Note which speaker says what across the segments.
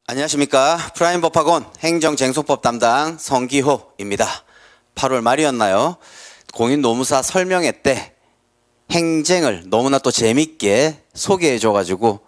Speaker 1: 안녕하십니까. 프라임법학원 행정쟁송법 담당 성기호입니다. 8월 말이었나요? 공인노무사 설명회 때 행쟁을 너무나 또 재밌게 소개해줘가지고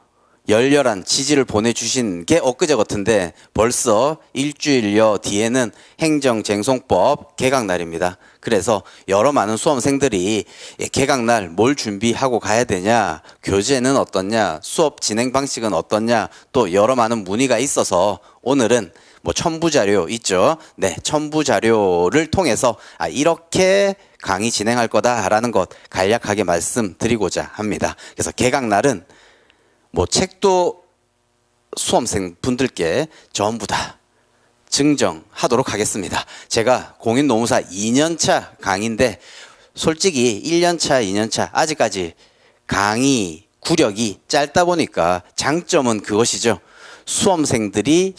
Speaker 1: 열렬한 지지를 보내주신 게 엊그제 같은데 벌써 일주일여 뒤에는 행정쟁송법 개강날입니다. 그래서 여러 많은 수험생들이 개강날 뭘 준비하고 가야 되냐, 교재는 어떻냐, 수업 진행 방식은 어떻냐, 또 여러 많은 문의가 있어서 오늘은 첨부자료 있죠. 네, 첨부자료를 통해서 이렇게 강의 진행할 거다라는 것 간략하게 말씀드리고자 합니다. 그래서 개강날은 책도 수험생 분들께 전부 다 증정하도록 하겠습니다. 제가 공인노무사 2년차 강의인데 솔직히 1년차, 2년차 아직까지 강의 구력이 짧다 보니까 장점은 그것이죠. 수강생들이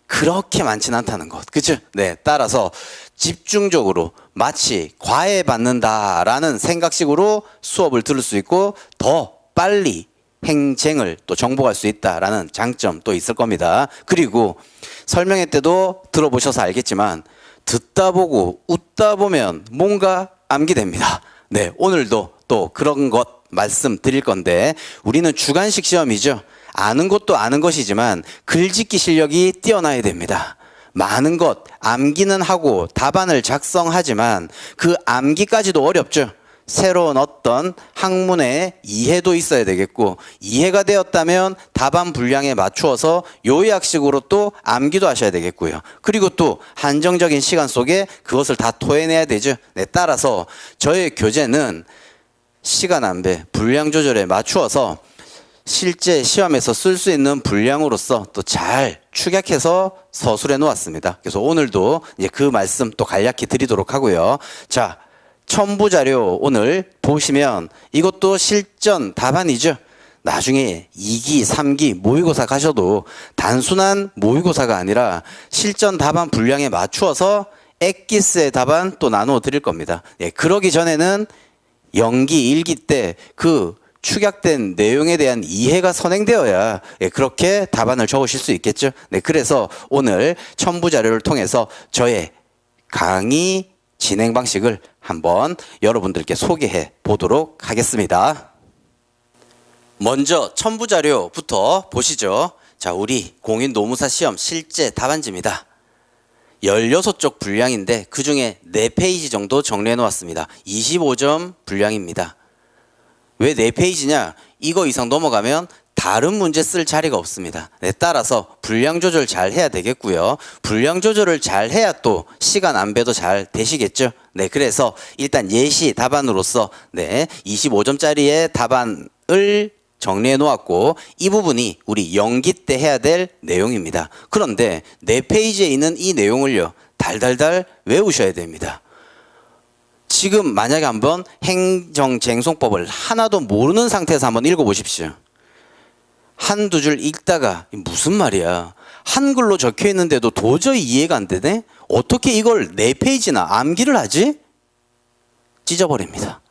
Speaker 1: 그렇게 많지는 않다는 것. 그죠? 네. 따라서 집중적으로 마치 과외 받는다라는 생각식으로 수업을 들을 수 있고 더 빨리 행쟁을 또 정복할 수 있다라는 장점 또 있을 겁니다. 그리고 설명회 때도 들어보셔서 알겠지만 듣다 보고 웃다 보면 뭔가 암기됩니다. 네, 오늘도 또 그런 것 말씀드릴 건데 우리는 주관식 시험이죠. 아는 것도 아는 것이지만 글짓기 실력이 뛰어나야 됩니다. 많은 것 암기는 하고 답안을 작성하지만 그 암기까지도 어렵죠. 새로운 어떤 학문의 이해도 있어야 되겠고 이해가 되었다면 답안 분량에 맞추어서 요약식으로 또 암기도 하셔야 되겠고요. 그리고 또 한정적인 시간 속에 그것을 다 토해내야 되죠. 네, 따라서 저의 교재는 시간 안배, 분량 조절에 맞추어서 실제 시험에서 쓸 수 있는 분량으로서 또 잘 축약해서 서술해 놓았습니다. 그래서 오늘도 이제 그 말씀 또 간략히 드리도록 하고요. 자, 첨부자료 오늘 보시면 이것도 실전 답안이죠. 나중에 2기, 3기 모의고사 가셔도 단순한 모의고사가 아니라 실전 답안 분량에 맞추어서 엑기스의 답안 또 나누어 드릴 겁니다. 예, 그러기 전에는 연기 1기 때 그 축약된 내용에 대한 이해가 선행되어야 그렇게 답안을 적으실 수 있겠죠. 네, 그래서 오늘 첨부자료를 통해서 저의 강의 진행 방식을 한번 여러분들께 소개해 보도록 하겠습니다. 먼저 첨부자료부터 보시죠. 자, 우리 공인노무사 시험 실제 답안지입니다. 16쪽 분량인데 그중에 4페이지 정도 정리해 놓았습니다. 25점 분량입니다. 왜 4페이지냐? 이거 이상 넘어가면 다른 문제 쓸 자리가 없습니다. 네, 따라서 분량 조절 잘 해야 되겠고요. 분량 조절을 잘 해야 또 시간 안배도 잘 되시겠죠. 네, 그래서 일단 예시 답안으로서 25점짜리의 답안을 정리해 놓았고 이 부분이 우리 연기 때 해야 될 내용입니다. 그런데 4페이지에 있는 이 내용을요 달달달 외우셔야 됩니다. 지금 만약에 한번 행정쟁송법을 하나도 모르는 상태에서 한번 읽어보십시오. 한두 줄 읽다가 무슨 말이야, 한글로 적혀 있는데도 도저히 이해가 안 되네? 어떻게 이걸 4페이지나 암기를 하지? 찢어버립니다.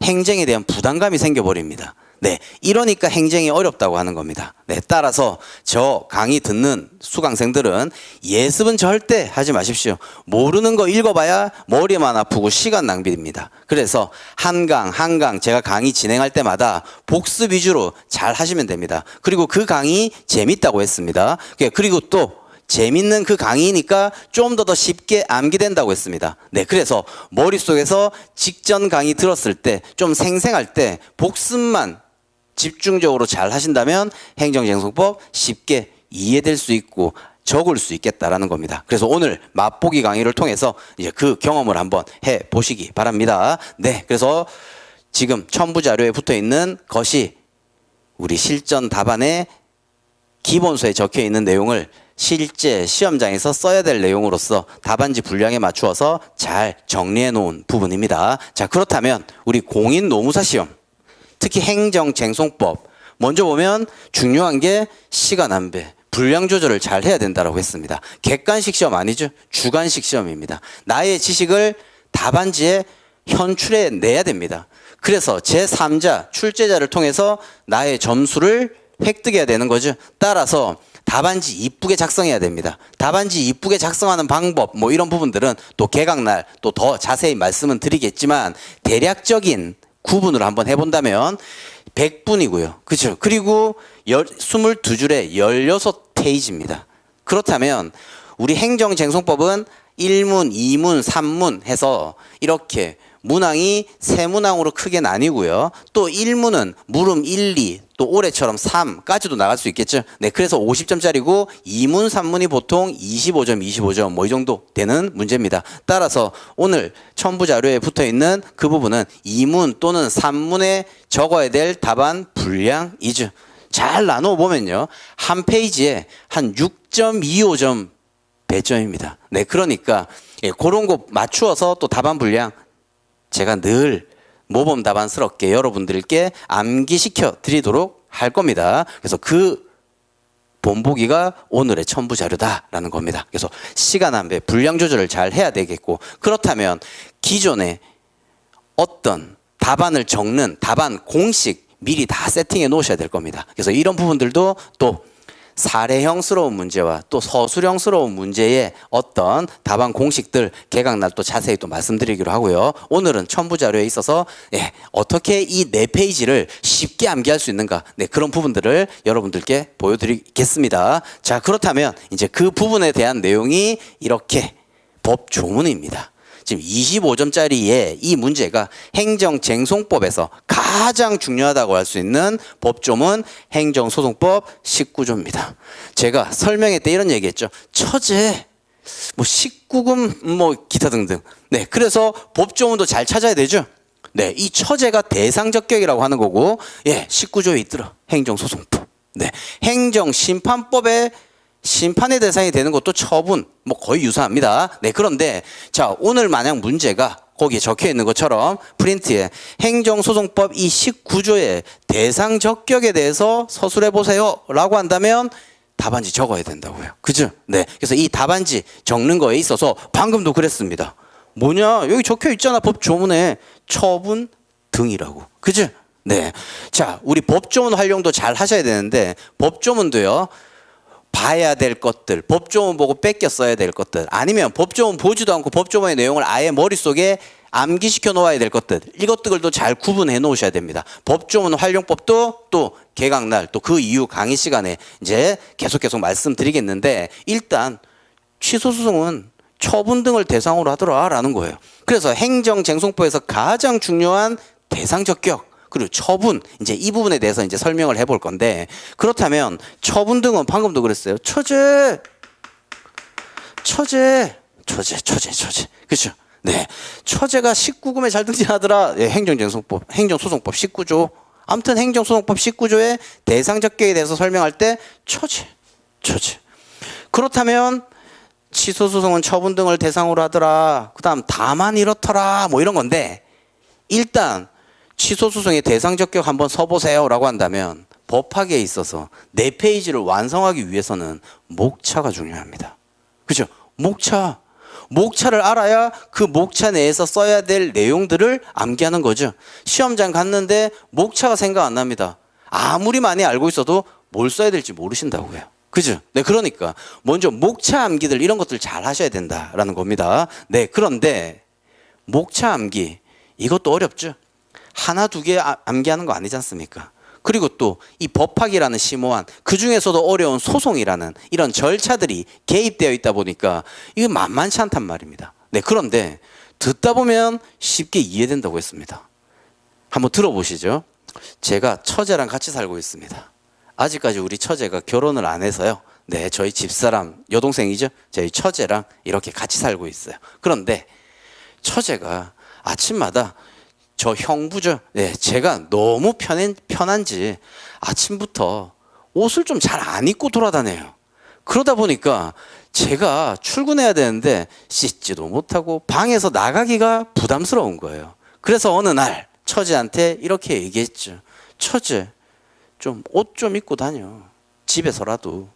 Speaker 1: 행정에 대한 부담감이 생겨버립니다. 네, 이러니까 행정이 어렵다고 하는 겁니다. 네, 따라서 저 강의 듣는 수강생들은 예습은 절대 하지 마십시오. 모르는 거 읽어봐야 머리만 아프고 시간 낭비입니다. 그래서 한 강 제가 강의 진행할 때마다 복습 위주로 잘 하시면 됩니다. 그리고 그 강의 재밌다고 했습니다. 그리고 또 재밌는 그 강의니까 좀 더 쉽게 암기된다고 했습니다. 네, 그래서 머릿속에서 직전 강의 들었을 때 좀 생생할 때 복습만 집중적으로 잘 하신다면 행정쟁송법 쉽게 이해될 수 있고 적을 수 있겠다라는 겁니다. 그래서 오늘 맛보기 강의를 통해서 이제 그 경험을 한번 해 보시기 바랍니다. 네, 그래서 지금 첨부자료에 붙어 있는 것이 우리 실전 답안의 기본서에 적혀 있는 내용을 실제 시험장에서 써야 될 내용으로서 답안지 분량에 맞추어서 잘 정리해 놓은 부분입니다. 자, 그렇다면 우리 공인노무사 시험, 특히 행정쟁송법 먼저 보면 중요한 게 시간 안배, 분량 조절을 잘 해야 된다고 했습니다. 객관식 시험 아니죠. 주관식 시험입니다. 나의 지식을 답안지에 현출해 내야 됩니다. 그래서 제3자 출제자를 통해서 나의 점수를 획득해야 되는 거죠. 따라서 답안지 이쁘게 작성해야 됩니다. 답안지 이쁘게 작성하는 방법 뭐 이런 부분들은 또 개강날 또 더 자세히 말씀은 드리겠지만 대략적인 구분으로 한번 해본다면 100분이고요. 그렇죠? 그리고 22줄에 16페이지입니다. 그렇다면 우리 행정쟁송법은 1문, 2문, 3문 해서 이렇게 문항이 세 문항으로 크게 나뉘고요. 또 1문은 물음 1, 2, 또 올해처럼 3까지도 나갈 수 있겠죠. 네, 그래서 50점짜리고 2문, 3문이 보통 25점, 25점 뭐 이 정도 되는 문제입니다. 따라서 오늘 첨부 자료에 붙어 있는 그 부분은 2문 또는 3문에 적어야 될 답안 분량이죠. 잘 나누어 보면요. 한 페이지에 한 6.25점 배점입니다. 네, 그러니까 그런 거 맞추어서 또 답안 분량 제가 늘 모범 답안스럽게 여러분들께 암기시켜 드리도록 할 겁니다. 그래서 그 본보기가 오늘의 첨부 자료다라는 겁니다. 그래서 시간 안배 분량 조절을 잘 해야 되겠고, 그렇다면 기존에 어떤 답안을 적는 답안 공식 미리 다 세팅해 놓으셔야 될 겁니다. 그래서 이런 부분들도 또 사례형스러운 문제와 또 서술형스러운 문제의 어떤 답안 공식들 개강날 또 자세히 또 말씀드리기로 하고요. 오늘은 첨부 자료에 있어서 어떻게 이 4페이지를 쉽게 암기할 수 있는가, 그런 부분들을 여러분들께 보여드리겠습니다. 자, 그렇다면 이제 그 부분에 대한 내용이 이렇게 법조문입니다. 지금 25점짜리의 이 문제가 행정쟁송법에서 가장 중요하다고 할 수 있는 법조문 행정소송법 19조입니다. 제가 설명회 때 이런 얘기했죠. 처제, 뭐 19금, 뭐 기타 등등. 네, 그래서 법조문도 잘 찾아야 되죠. 네, 이 처제가 대상적격이라고 하는 거고, 19조에 있더라. 행정소송법. 네, 행정심판법에 심판의 대상이 되는 것도 처분, 뭐 거의 유사합니다. 네, 그런데 자, 오늘 만약 문제가 거기에 적혀 있는 것처럼 프린트에 행정소송법 이 19조의 대상 적격에 대해서 서술해 보세요 라고 한다면 답안지 적어야 된다고요. 그죠? 네, 그래서 이 답안지 적는 거에 있어서 방금도 그랬습니다. 뭐냐? 여기 적혀 있잖아. 법조문에 처분 등이라고. 그죠? 네. 자, 우리 법조문 활용도 잘 하셔야 되는데 법조문도요. 봐야 될 것들, 법조문 보고 뺏겨 써야 될 것들, 아니면 법조문 보지도 않고 법조문의 내용을 아예 머릿속에 암기시켜 놓아야 될 것들, 이것들도 잘 구분해 놓으셔야 됩니다. 법조문 활용법도 또 개강날 또 그 이후 강의 시간에 이제 계속 말씀드리겠는데, 일단 취소소송은 처분 등을 대상으로 하더라라는 거예요. 그래서 행정쟁송법에서 가장 중요한 대상적격 그리고 처분, 이제 이 부분에 대해서 이제 설명을 해볼 건데, 그렇다면 처분 등은 방금도 그랬어요. 처제. 그렇죠? 네. 처제가 19금에 잘 등장하더라. 행정소송법 19조. 아무튼 행정소송법 19조의 대상적격에 대해서 설명할 때 처제. 그렇다면 취소소송은 처분 등을 대상으로 하더라. 그다음 다만 이렇더라. 뭐 이런 건데, 일단 취소소송의 대상적격 한번 써보세요 라고 한다면 법학에 있어서 4페이지를 완성하기 위해서는 목차가 중요합니다. 그죠? 목차를 알아야 그 목차 내에서 써야 될 내용들을 암기하는 거죠. 시험장 갔는데 목차가 생각 안 납니다. 아무리 많이 알고 있어도 뭘 써야 될지 모르신다고요. 그죠? 네, 그러니까 먼저 목차 암기들 이런 것들 잘 하셔야 된다라는 겁니다. 네, 그런데 목차 암기 이것도 어렵죠. 하나 두 개 암기하는 거 아니지 않습니까? 그리고 또 이 법학이라는 심오한, 그 중에서도 어려운 소송이라는 이런 절차들이 개입되어 있다 보니까 이게 만만치 않단 말입니다. 네, 그런데 듣다 보면 쉽게 이해된다고 했습니다. 한번 들어보시죠. 제가 처제랑 같이 살고 있습니다. 아직까지 우리 처제가 결혼을 안 해서요. 네, 저희 집사람, 여동생이죠. 저희 처제랑 이렇게 같이 살고 있어요. 그런데 처제가 아침마다 저 형부죠. 네, 제가 너무 편한지 아침부터 옷을 좀 잘 안 입고 돌아다녀요. 그러다 보니까 제가 출근해야 되는데 씻지도 못하고 방에서 나가기가 부담스러운 거예요. 그래서 어느 날 처제한테 이렇게 얘기했죠. 처제, 좀 옷 좀 입고 다녀. 집에서라도.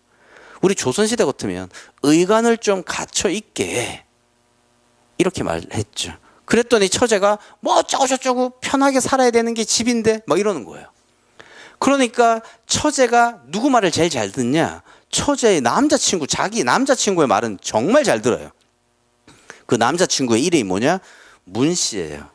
Speaker 1: 우리 조선시대 같으면 의관을 좀 갖춰 입게. 이렇게 말했죠. 그랬더니 처제가 뭐 어쩌고 저쩌고 편하게 살아야 되는 게 집인데 막 이러는 거예요. 그러니까 처제가 누구 말을 제일 잘 듣냐? 처제의 남자친구, 자기 남자친구의 말은 정말 잘 들어요. 그 남자친구의 이름이 뭐냐? 문 씨예요.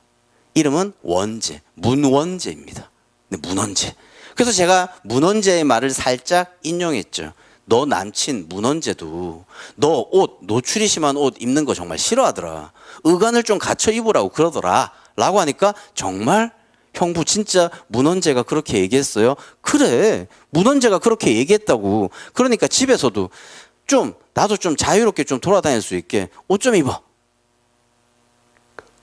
Speaker 1: 이름은 원재, 문원재입니다. 네, 문원재. 그래서 제가 문원재의 말을 살짝 인용했죠. 너 남친 문원재도 너 옷, 노출이 심한 옷 입는 거 정말 싫어하더라. 의관을 좀 갖춰 입으라고 그러더라. 라고 하니까 정말 형부 진짜 문원재가 그렇게 얘기했어요? 그래, 문원재가 그렇게 얘기했다고. 그러니까 집에서도 좀 나도 좀 자유롭게 좀 돌아다닐 수 있게 옷 좀 입어.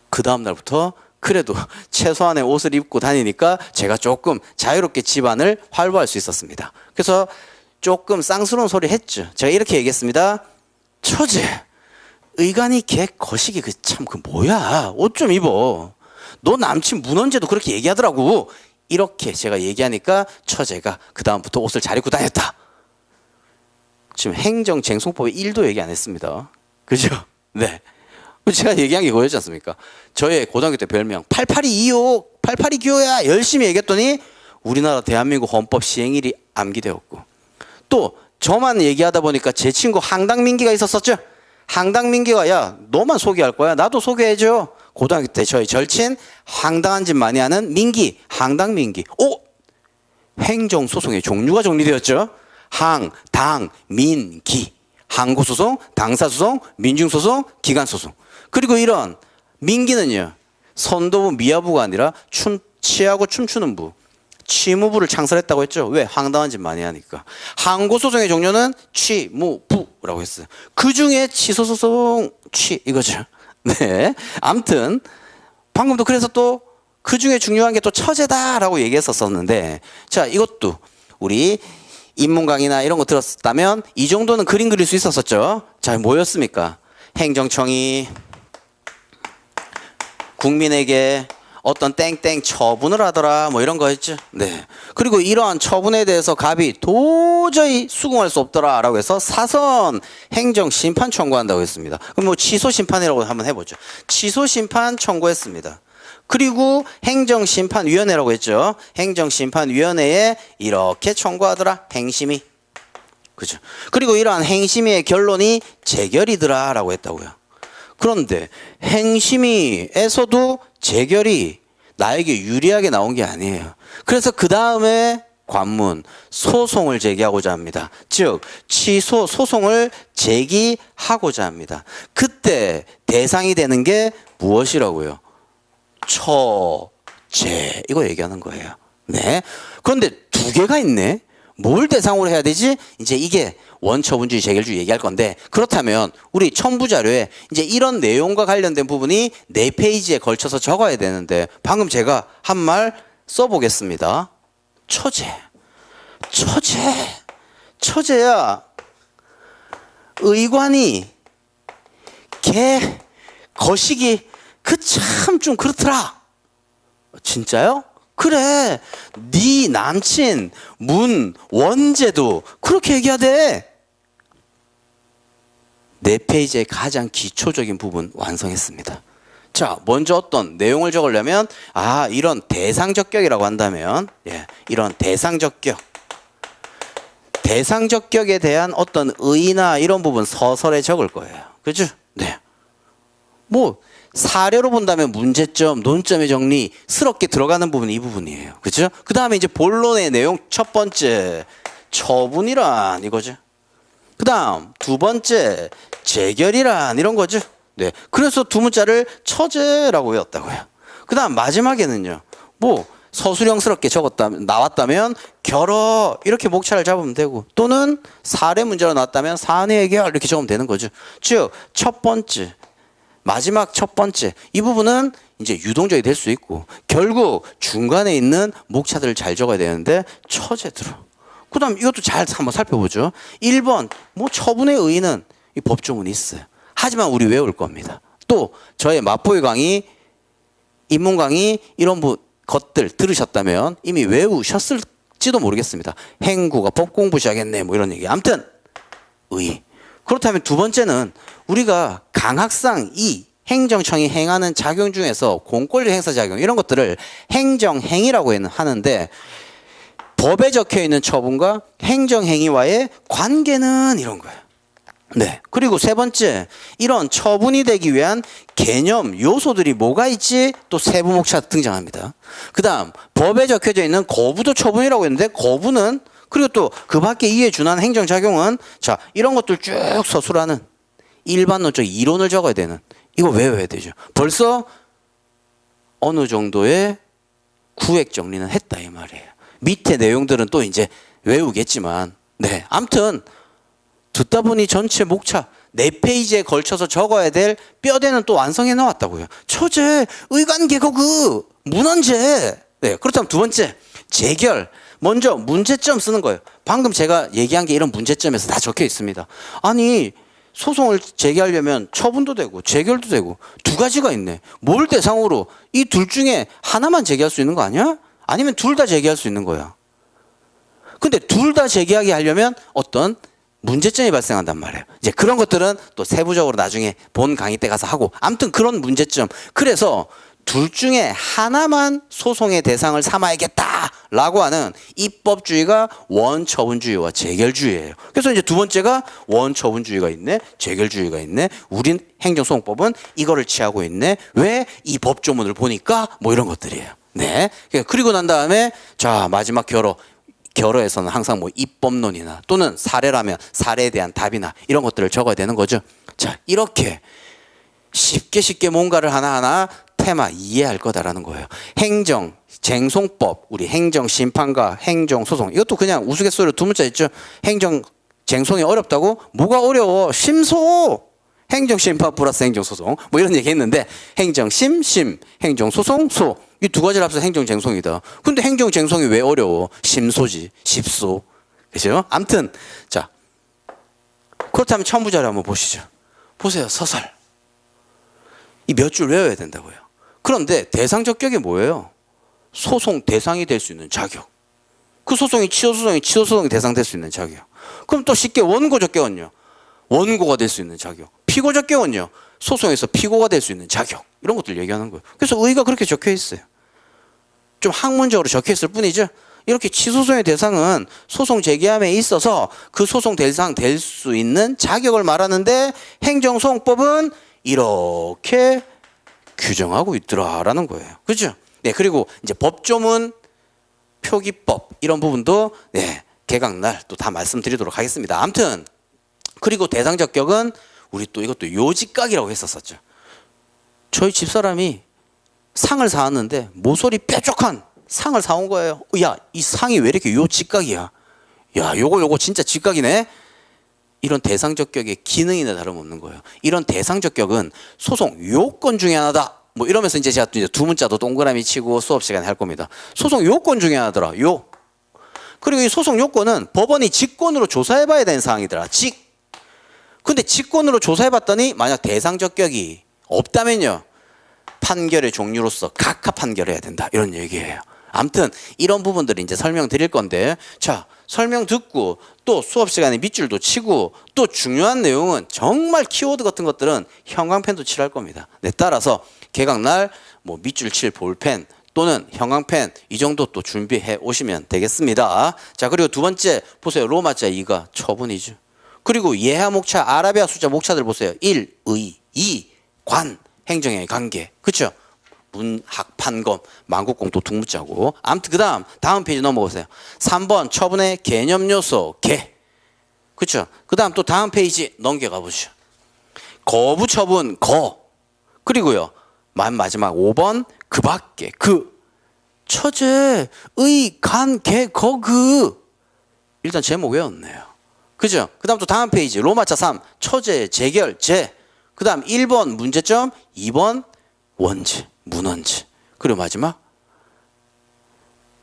Speaker 1: 그 다음 날부터 그래도 최소한의 옷을 입고 다니니까 제가 조금 자유롭게 집안을 활보할 수 있었습니다. 그래서 조금 쌍스러운 소리 했죠. 제가 이렇게 얘기했습니다. 처제, 의관이 개 거시기 그 뭐야? 옷 좀 입어. 너 남친 문원재도 그렇게 얘기하더라고. 이렇게 제가 얘기하니까 처제가 그 다음부터 옷을 잘 입고 다녔다. 지금 행정쟁송법에 1도 얘기 안 했습니다. 그죠? 네. 제가 얘기한 게 그거였지 않습니까? 저의 고등학교 때 별명 88225, 882기호야 열심히 얘기했더니 우리나라 대한민국 헌법 시행일이 암기되었고, 또 저만 얘기하다 보니까 제 친구 항당민기가 있었었죠. 항당민기가 야 너만 소개할 거야, 나도 소개해줘. 고등학교 때 저희 절친 황당한 짓 많이 하는 민기, 항당민기. 오, 행정소송의 종류가 정리되었죠. 항, 당, 민, 기. 항고소송, 당사소송, 민중소송, 기관소송. 그리고 이런 민기는요, 선도부 미화부가 아니라 취하고 춤추는 부, 취무부를 창설했다고 했죠. 왜? 황당한 짓 많이 하니까. 항고소송의 종류는 취무부라고 했어요. 그 중에 취소소송, 이거죠. 네. 아무튼 방금도 그래서 또 그 중에 중요한 게 또 처제다라고 얘기했었는데, 자, 이것도 우리 인문 강의나 이런 거 들었다면 이 정도는 그림 그릴 수 있었었죠. 자, 뭐였습니까? 행정청이 국민에게 어떤 땡땡 처분을 하더라, 뭐 이런 거였죠. 네. 그리고 이러한 처분에 대해서 갑이 도저히 수긍할 수 없더라라고 해서 사선 행정 심판 청구한다고 했습니다. 그럼 뭐 취소 심판이라고 한번 해보죠. 취소 심판 청구했습니다. 그리고 행정심판위원회라고 했죠. 행정심판위원회에 이렇게 청구하더라, 행심위. 그죠? 그리고 이러한 행심위의 결론이 재결이더라라고 했다고요. 그런데 행심위에서도 재결이 나에게 유리하게 나온 게 아니에요. 그래서 그 다음에 관문 소송을 제기하고자 합니다. 즉 취소 소송을 제기하고자 합니다. 그때 대상이 되는 게 무엇이라고요? 처제, 이거 얘기하는 거예요. 네. 그런데 두 개가 있네. 뭘 대상으로 해야 되지? 이제 이게 원처분주의, 재결주의 얘기할 건데, 그렇다면 우리 첨부 자료에 이제 이런 내용과 관련된 부분이 4페이지에 걸쳐서 적어야 되는데, 방금 제가 한 말 써보겠습니다. 처제야. 의관이 개 거시기 참 좀 그렇더라. 진짜요? 그래, 네 남친 문원재도 그렇게 얘기하대. 4페이지의 가장 기초적인 부분 완성했습니다. 자, 먼저 어떤 내용을 적으려면 이런 대상적격이라고 한다면, 이런 대상적격에 대한 어떤 의의나 이런 부분 서설에 적을 거예요. 그죠? 네. 뭐 사례로 본다면 문제점, 논점의 정리스럽게 들어가는 부분이 이 부분이에요. 그죠? 그 다음에 이제 본론의 내용 첫 번째, 처분이란 이거죠. 그 다음 두 번째, 재결이란 이런 거죠. 네. 그래서 두 문자를 처제라고 외웠다고요. 그 다음 마지막에는요, 뭐 서술형스럽게 나왔다면 결어 이렇게 목차를 잡으면 되고, 또는 사례 문제로 나왔다면 사내 해결 이렇게 적으면 되는 거죠. 즉 첫 번째, 마지막 첫 번째, 이 부분은 이제 유동적이 될 수 있고, 결국 중간에 있는 목차들을 잘 적어야 되는데 처제들어. 그 다음 이것도 잘 한번 살펴보죠. 1번 뭐 처분의 의의는 이 법조문이 있어요. 하지만 우리 외울 겁니다. 또 저의 마포의 강의, 인문 강의 이런 것들 들으셨다면 이미 외우셨을지도 모르겠습니다. 행구가 법 공부 시작했네 뭐 이런 얘기. 아무튼 의의. 그렇다면 두 번째는 우리가 강학상 이 행정청이 행하는 작용 중에서 공권력 행사 작용 이런 것들을 행정행위라고 하는데, 법에 적혀 있는 처분과 행정행위와의 관계는 이런 거예요. 네. 그리고 세 번째, 이런 처분이 되기 위한 개념, 요소들이 뭐가 있지? 또 세부목차 등장합니다. 그 다음, 법에 적혀져 있는 거부도 처분이라고 했는데, 거부는, 그리고 또 그 밖에 이에 준하는 행정작용은, 자, 이런 것들 쭉 서술하는 일반론적 이론을 적어야 되는, 이거 외워야 되죠. 벌써 어느 정도의 구획 정리는 했다, 이 말이에요. 밑에 내용들은 또 이제 외우겠지만, 네. 암튼, 듣다 보니 전체 목차 4페이지에 걸쳐서 적어야 될 뼈대는 또 완성해 나왔다고요. 처제, 의관개거그, 문헌제. 네, 그렇다면 두 번째, 재결. 먼저 문제점 쓰는 거예요. 방금 제가 얘기한 게 이런 문제점에서 다 적혀 있습니다. 아니, 소송을 제기하려면 처분도 되고 재결도 되고 두 가지가 있네. 뭘 대상으로? 이 둘 중에 하나만 제기할 수 있는 거 아니야? 아니면 둘 다 제기할 수 있는 거야. 근데 둘 다 제기하게 하려면 어떤 문제점이 발생한단 말이에요. 이제 그런 것들은 또 세부적으로 나중에 본 강의 때 가서 하고, 아무튼 그런 문제점. 그래서 둘 중에 하나만 소송의 대상을 삼아야겠다라고 하는 입법주의가 원처분주의와 재결주의예요. 그래서 이제 두 번째가 원처분주의가 있네, 재결주의가 있네. 우린 행정소송법은 이거를 취하고 있네. 왜? 이 법조문을 보니까 뭐 이런 것들이에요. 네. 그리고 난 다음에 자, 마지막 결어. 결어에서는 항상 뭐 입법론이나 또는 사례라면 사례에 대한 답이나 이런 것들을 적어야 되는 거죠. 자, 이렇게 쉽게 뭔가를 하나하나 테마 이해할 거다라는 거예요. 행정, 쟁송법, 우리 행정심판과 행정소송. 이것도 그냥 우스갯소리로 두 문자 있죠. 행정, 쟁송이 어렵다고? 뭐가 어려워? 심소! 행정심판 플러스 행정소송. 뭐 이런 얘기 했는데, 행정심, 심, 행정소송, 소. 이 두 가지를 합쳐서 행정쟁송이다. 근데 행정쟁송이 왜 어려워? 심소지, 십소. 그죠? 암튼, 자. 그렇다면 첨부자료 한번 보시죠. 보세요, 서설. 이 몇 줄 외워야 된다고요. 그런데 대상적격이 뭐예요? 소송 대상이 될 수 있는 자격. 그 소송이 치료소송이 대상될 수 있는 자격. 그럼 또 쉽게 원고적격은요? 원고가 될 수 있는 자격. 피고적격은요? 소송에서 피고가 될 수 있는 자격. 이런 것들 얘기하는 거예요. 그래서 의의가 그렇게 적혀 있어요. 좀 학문적으로 적혀 있을 뿐이죠. 이렇게 치소송의 대상은 소송 제기함에 있어서 그 소송 대상 될 수 있는 자격을 말하는데, 행정소송법은 이렇게 규정하고 있더라라는 거예요. 그렇죠? 네, 그리고 이제 법조문, 표기법 이런 부분도 네, 개강날 또 다 말씀드리도록 하겠습니다. 아무튼 그리고 대상적격은 우리 또 이것도 요직각이라고 했었었죠. 저희 집사람이 상을 사왔는데 모서리 뾰족한 상을 사온 거예요. 야, 이 상이 왜 이렇게 요직각이야? 야, 요거 진짜 직각이네. 이런 대상적격의 기능이나 다름없는 거예요. 이런 대상적격은 소송 요건 중에 하나다. 뭐 이러면서 이제 제가 이제 두 문자도 동그라미 치고 수업 시간에 할 겁니다. 소송 요건 중에 하나더라. 요. 그리고 이 소송 요건은 법원이 직권으로 조사해봐야 되는 사항이더라. 근데 직권으로 조사해봤더니 만약 대상적격이 없다면요, 판결의 종류로서 각하 판결해야 된다. 이런 얘기예요. 아무튼 이런 부분들을 이제 설명드릴 건데, 자, 설명 듣고 또 수업 시간에 밑줄도 치고 또 중요한 내용은 정말 키워드 같은 것들은 형광펜도 칠할 겁니다. 네, 따라서 개강날 뭐 밑줄 칠 볼펜 또는 형광펜 이 정도 또 준비해 오시면 되겠습니다. 자, 그리고 두 번째 보세요. 로마자 2가 처분이죠. 그리고 예하 목차, 아라비아 숫자 목차들 보세요. 1, 의, 2, 관, 행정의 관계. 그렇죠? 문학, 판검, 만국공 또 둥무자고. 아무튼 그다음 다음 페이지 넘어오세요. 3번 처분의 개념 요소 개. 그렇죠? 그다음 또 다음 페이지 넘겨가 보시죠. 거부 처분 거. 그리고요. 마지막 5번 그 밖에 그. 처제 의, 간, 개, 거, 그. 일단 제목 외웠네요. 그죠? 그다음 또 다음 페이지 로마자 3 처제, 재결, 재. 그다음 1번 문제점, 2번 원지, 문헌지. 그리고 마지막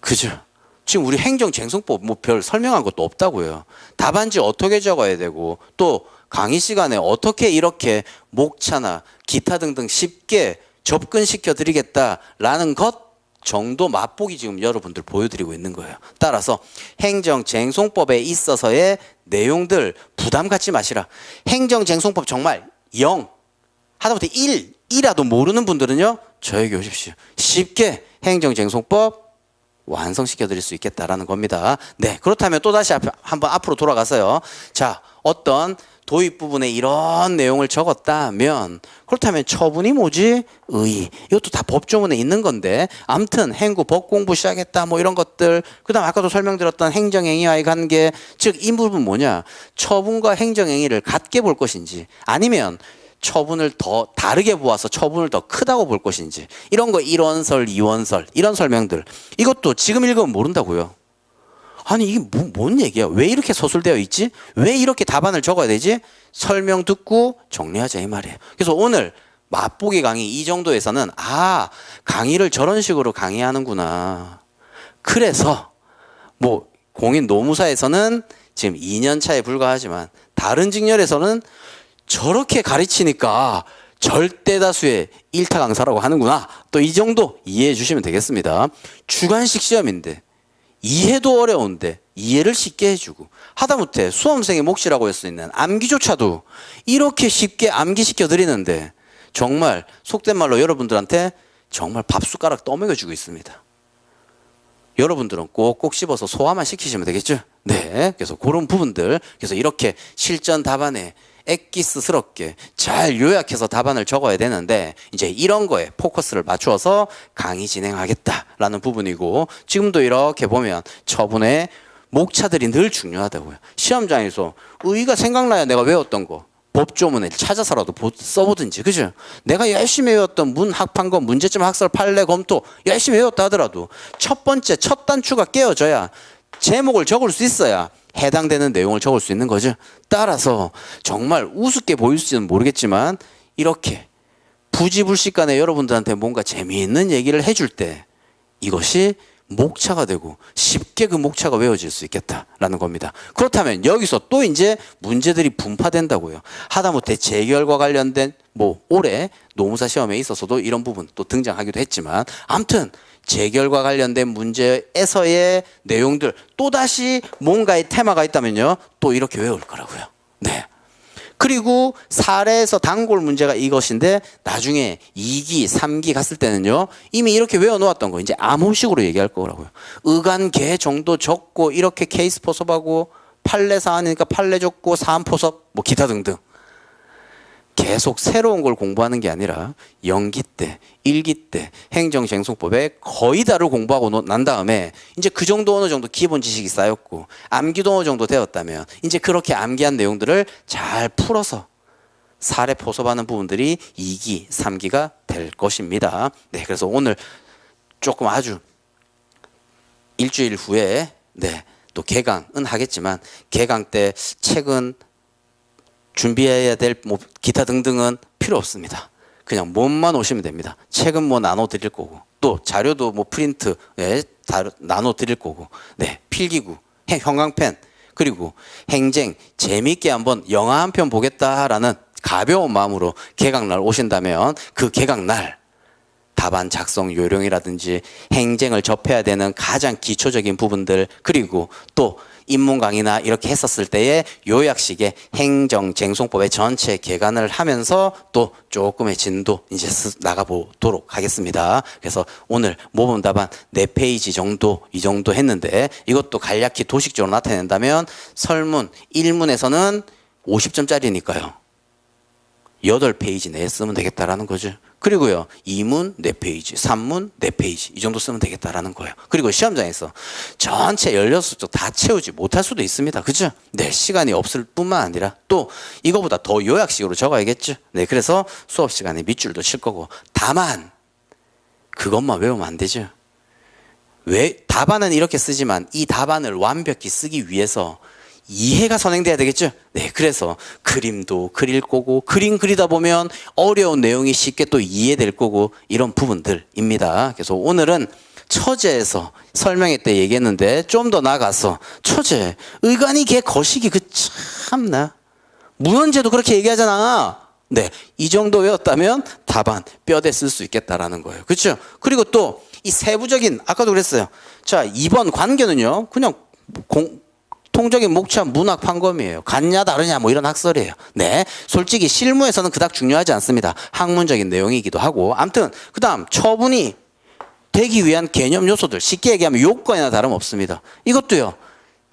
Speaker 1: 그죠? 지금 우리 행정쟁송법 뭐 별 설명한 것도 없다고요. 답안지 어떻게 적어야 되고 또 강의 시간에 어떻게 이렇게 목차나 기타 등등 쉽게 접근시켜 드리겠다라는 것 정도 맛보기 지금 여러분들 보여드리고 있는 거예요. 따라서 행정쟁송법에 있어서의 내용들 부담 갖지 마시라. 행정쟁송법 정말 0 하다못해 1이라도 모르는 분들은요 저에게 오십시오. 쉽게 행정쟁송법 완성시켜 드릴 수 있겠다라는 겁니다. 네, 그렇다면 또다시 한번 앞으로 돌아가서요. 자, 어떤 도입 부분에 이런 내용을 적었다면 그렇다면 처분이 뭐지? 의의. 이것도 다 법조문에 있는 건데 아무튼 행구 법 공부 시작했다 뭐 이런 것들 그다음 아까도 설명드렸던 행정행위와의 관계 즉 이 부분 뭐냐? 처분과 행정행위를 같게 볼 것인지 아니면 처분을 더 다르게 보아서 처분을 더 크다고 볼 것인지 이런 거 1원설, 2원설 이런 설명들 이것도 지금 읽으면 모른다고요. 아니 이게 뭔 얘기야? 왜 이렇게 서술되어 있지? 왜 이렇게 답안을 적어야 되지? 설명 듣고 정리하자 이 말이에요. 그래서 오늘 맛보기 강의 이 정도에서는 아 강의를 저런 식으로 강의하는구나. 그래서 뭐 공인 노무사에서는 지금 2년 차에 불과하지만 다른 직렬에서는 저렇게 가르치니까 절대 다수의 일타 강사라고 하는구나. 또 이 정도 이해해 주시면 되겠습니다. 주관식 시험인데 이해도 어려운데 이해를 쉽게 해주고 하다못해 수험생의 몫이라고 할 수 있는 암기조차도 이렇게 쉽게 암기시켜 드리는데 정말 속된 말로 여러분들한테 정말 밥숟가락 떠먹여주고 있습니다. 여러분들은 꼭꼭 씹어서 소화만 시키시면 되겠죠? 네. 그래서 그런 부분들 그래서 이렇게 실전 답안에 엑기스스럽게 잘 요약해서 답안을 적어야 되는데 이제 이런 거에 포커스를 맞추어서 강의 진행하겠다라는 부분이고 지금도 이렇게 보면 처분의 목차들이 늘 중요하다고요. 시험장에서 의의가 생각나야 내가 외웠던 거 법조문을 찾아서라도 써보든지 그죠? 내가 열심히 외웠던 문 학판검 문제점 학설 판례 검토 열심히 외웠다 하더라도 첫 번째 첫 단추가 깨어져야 제목을 적을 수 있어야 해당되는 내용을 적을 수 있는 거죠. 따라서 정말 우습게 보일지는 모르겠지만 이렇게 부지불식간에 여러분들한테 뭔가 재미있는 얘기를 해줄 때 이것이 목차가 되고 쉽게 그 목차가 외워질 수 있겠다라는 겁니다. 그렇다면 여기서 또 이제 문제들이 분파된다고요. 하다못해 재결과 관련된 뭐 올해 노무사 시험에 있어서도 이런 부분 또 등장하기도 했지만 아무튼 재결과 관련된 문제에서의 내용들 또다시 뭔가의 테마가 있다면요. 또 이렇게 외울 거라고요. 네. 그리고 사례에서 단골 문제가 이것인데 나중에 2기, 3기 갔을 때는요. 이미 이렇게 외워놓았던 거 이제 암호식으로 얘기할 거라고요. 의관계 정도 적고 이렇게 케이스 포섭하고 판례 사안이니까 판례 적고 사안 포섭 뭐 기타 등등. 계속 새로운 걸 공부하는 게 아니라 연기 때, 1기 때 행정쟁송법에 거의 다를 공부하고 난 다음에 이제 그 정도 어느 정도 기본 지식이 쌓였고 암기도 어느 정도 되었다면 이제 그렇게 암기한 내용들을 잘 풀어서 사례 포섭하는 부분들이 2기, 3기가 될 것입니다. 네, 그래서 오늘 조금 아주 일주일 후에 네, 또 개강은 하겠지만 개강 때 책은 준비해야 될 뭐 기타 등등은 필요 없습니다. 그냥 몸만 오시면 됩니다. 책은 뭐 나눠 드릴 거고 또 자료도 뭐 프린트 나눠 드릴 거고 네 필기구, 형광펜 그리고 행쟁 재미있게 한번 영화 한 편 보겠다라는 가벼운 마음으로 개강날 오신다면 그 개강날 답안 작성 요령이라든지 행쟁을 접해야 되는 가장 기초적인 부분들 그리고 또 인문 강의나 이렇게 했었을 때의 요약식의 행정쟁송법의 전체 개관을 하면서 또 조금의 진도 이제 나가보도록 하겠습니다. 그래서 오늘 모범 답안 4페이지 정도 이 정도 했는데 이것도 간략히 도식적으로 나타낸다면 설문 1문에서는 50점짜리니까요. 8페이지 내에 쓰면 되겠다라는 거죠. 그리고요 2문 4페이지, 3문 4페이지 이 정도 쓰면 되겠다라는 거예요. 그리고 시험장에서 전체 16쪽 다 채우지 못할 수도 있습니다. 그죠? 네, 시간이 없을 뿐만 아니라 또 이거보다 더 요약식으로 적어야겠죠. 네, 그래서 수업 시간에 밑줄도 칠 거고 다만 그것만 외우면 안 되죠. 왜 답안은 이렇게 쓰지만 이 답안을 완벽히 쓰기 위해서 이해가 선행돼야 되겠죠? 네, 그래서 그림도 그릴 거고 그림 그리다 보면 어려운 내용이 쉽게 또 이해될 거고 이런 부분들입니다. 그래서 오늘은 처제에서 설명회 때 얘기했는데 좀 더 나가서 처제, 의관이 개 거시기 그 참나 무언제도 그렇게 얘기하잖아. 네, 이 정도 외웠다면 답안 뼈대 쓸 수 있겠다라는 거예요. 그렇죠? 그리고 또 이 세부적인 아까도 그랬어요. 자, 이번 관계는요. 그냥 통적인 목차 문학 판검이에요. 같냐 다르냐 뭐 이런 학설이에요. 네, 솔직히 실무에서는 그닥 중요하지 않습니다. 학문적인 내용이기도 하고 아무튼 그 다음 처분이 되기 위한 개념 요소들, 쉽게 얘기하면 요건이나 다름없습니다. 이것도요,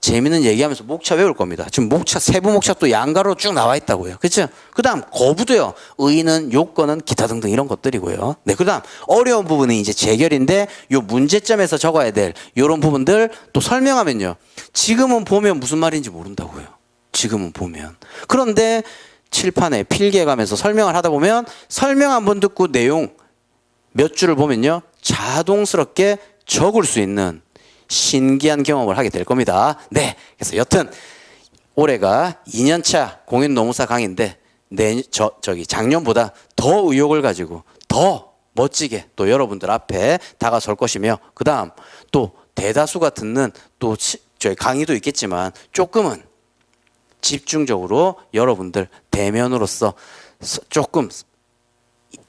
Speaker 1: 재미있는 얘기하면서 목차 외울 겁니다. 지금 목차, 세부 목차 또 양가로 쭉 나와 있다고요. 그렇죠? 그 다음 거부도요, 의의는, 요건은, 기타 등등 이런 것들이고요. 네, 그 다음 어려운 부분은 이제 재결인데 요 문제점에서 적어야 될 요런 부분들 또 설명하면요, 지금은 보면 무슨 말인지 모른다고요. 지금은 보면. 그런데 칠판에 필기해 가면서 설명을 하다 보면 설명 한번 듣고 내용 몇 줄을 보면요, 자동스럽게 적을 수 있는 신기한 경험을 하게 될 겁니다. 네. 그래서 여튼 올해가 2년차 공인노무사 강의인데 작년보다 더 의욕을 가지고 더 멋지게 또 여러분들 앞에 다가설 것이며, 그 다음 또 대다수가 듣는 또 저희 강의도 있겠지만 조금은 집중적으로 여러분들 대면으로서 조금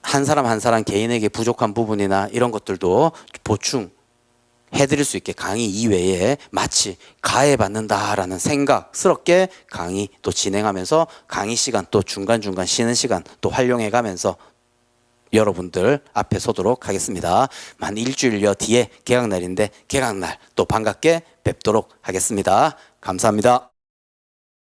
Speaker 1: 한 사람 한 사람 개인에게 부족한 부분이나 이런 것들도 보충해드릴 수 있게 강의 이외에 마치 가해받는다라는 생각스럽게 강의 또 진행하면서 강의 시간 또 중간중간 쉬는 시간 또 활용해가면서 여러분들 앞에 서도록 하겠습니다. 만 일주일여 뒤에 개강날인데 개강날 또 반갑게 뵙도록 하겠습니다. 감사합니다.